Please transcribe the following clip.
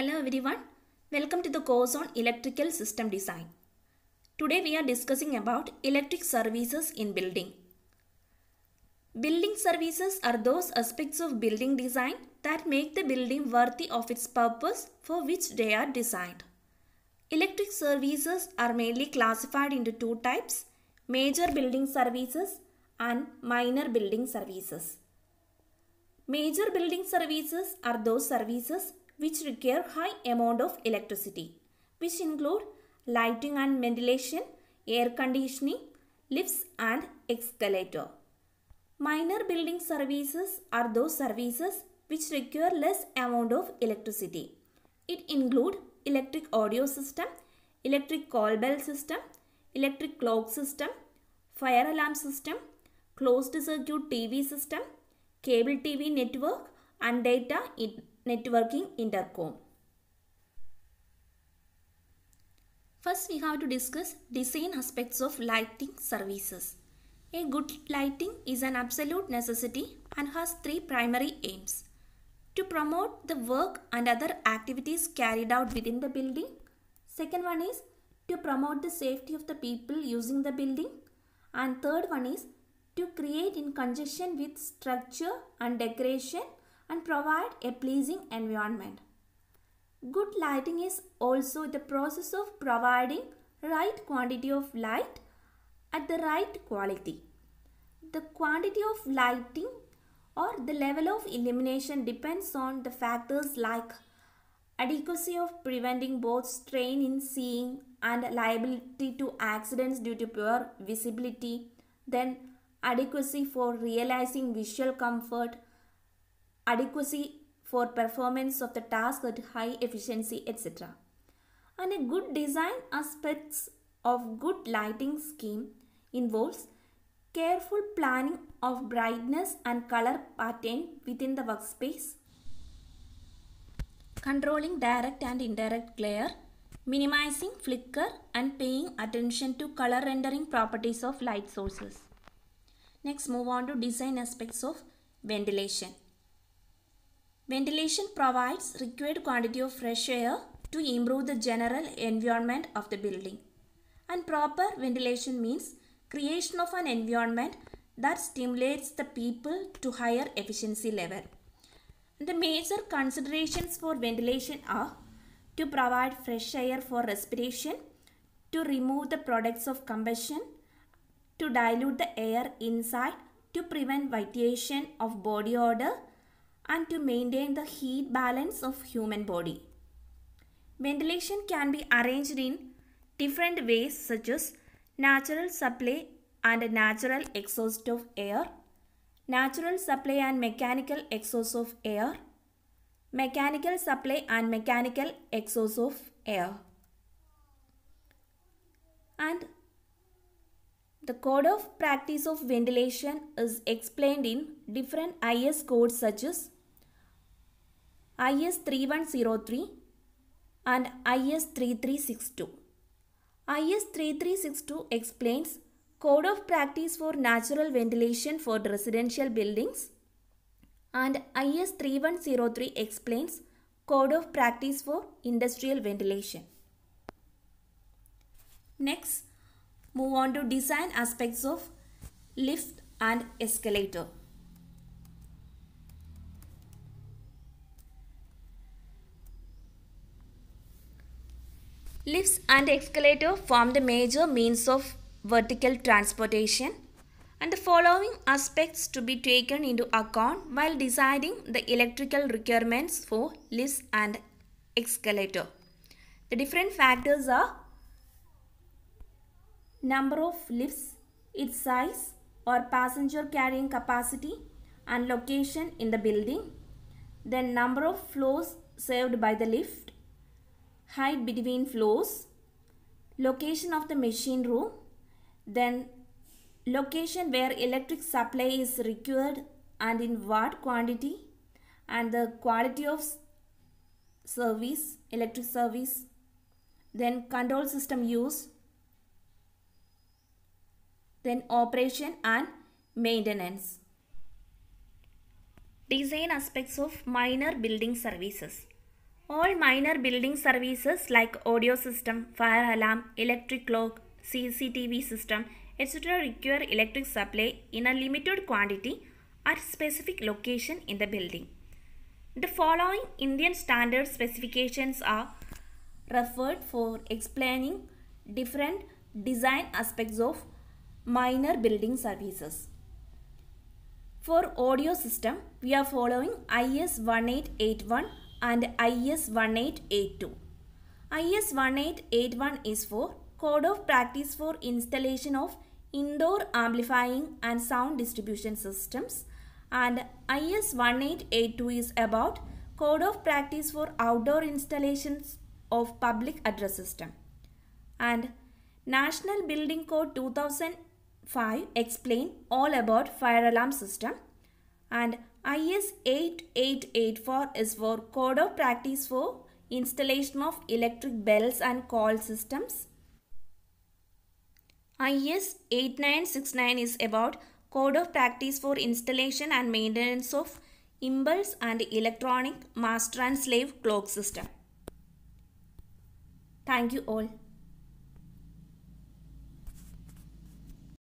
Hello everyone, welcome to the course on Electrical System Design. Today we are discussing about electric services in building. Building services are those aspects of building design that make the building worthy of its purpose for which they are designed. Electric services are mainly classified into two types, major building services and minor building services. Major building services are those services which require high amount of electricity, which include lighting and ventilation, air conditioning, lifts and escalator. Minor building services are those services which require less amount of electricity. It include electric audio system, electric call bell system, electric clock system, fire alarm system, closed circuit TV system, cable TV network and data networking intercom. First we have to discuss design aspects of lighting services. A good lighting is an absolute necessity and has three primary aims. To promote the work and other activities carried out within the building. Second one is to promote the safety of the people using the building. And third one is to create in conjunction with structure and decoration and provide a pleasing environment. Good lighting is also the process of providing right quantity of light at the right quality. The quantity of lighting or the level of illumination depends on the factors like adequacy of preventing both strain in seeing and liability to accidents due to poor visibility, then adequacy for realizing visual comfort, adequacy for performance of the task at high efficiency, etc. And a good design aspects of good lighting scheme involves careful planning of brightness and color pattern within the workspace, controlling direct and indirect glare, minimizing flicker and paying attention to color rendering properties of light sources. Next, move on to design aspects of ventilation. Ventilation provides required quantity of fresh air to improve the general environment of the building. And proper ventilation means creation of an environment that stimulates the people to higher efficiency level. The major considerations for ventilation are to provide fresh air for respiration, to remove the products of combustion, to dilute the air inside, to prevent vitiation of body odor, and to maintain the heat balance of human body. Ventilation can be arranged in different ways such as natural supply and natural exhaust of air, natural supply and mechanical exhaust of air, mechanical supply and mechanical exhaust of air. And the code of practice of ventilation is explained in different IS codes such as IS 3103 and IS 3362. IS 3362 explains code of practice for natural ventilation for residential buildings, and IS 3103 explains code of practice for industrial ventilation. Next, move on to design aspects of lift and escalator. Lifts and escalator form the major means of vertical transportation, and the following aspects to be taken into account while deciding the electrical requirements for lifts and escalator. The different factors are number of lifts, its size or passenger carrying capacity and location in the building, then number of floors served by the lift, height between floors, location of the machine room, then location where electric supply is required and in what quantity, and the quality of service, electric service, then control system use, then operation and maintenance. Design aspects of minor building services. All minor building services like audio system, fire alarm, electric clock, CCTV system, etc. require electric supply in a limited quantity at specific location in the building. The following Indian standard specifications are referred for explaining different design aspects of minor building services. For audio system, we are following IS 1881 and IS 1882. IS 1881 is for Code of Practice for Installation of Indoor Amplifying and Sound Distribution Systems, and IS 1882 is about Code of Practice for Outdoor Installations of Public Address System. And National Building Code 2005 explain all about fire alarm system, and IS 8884 is for Code of Practice for Installation of Electric Bells and Call Systems. IS 8969 is about Code of Practice for Installation and Maintenance of Impulse and Electronic Master and Slave Clock System. Thank you all.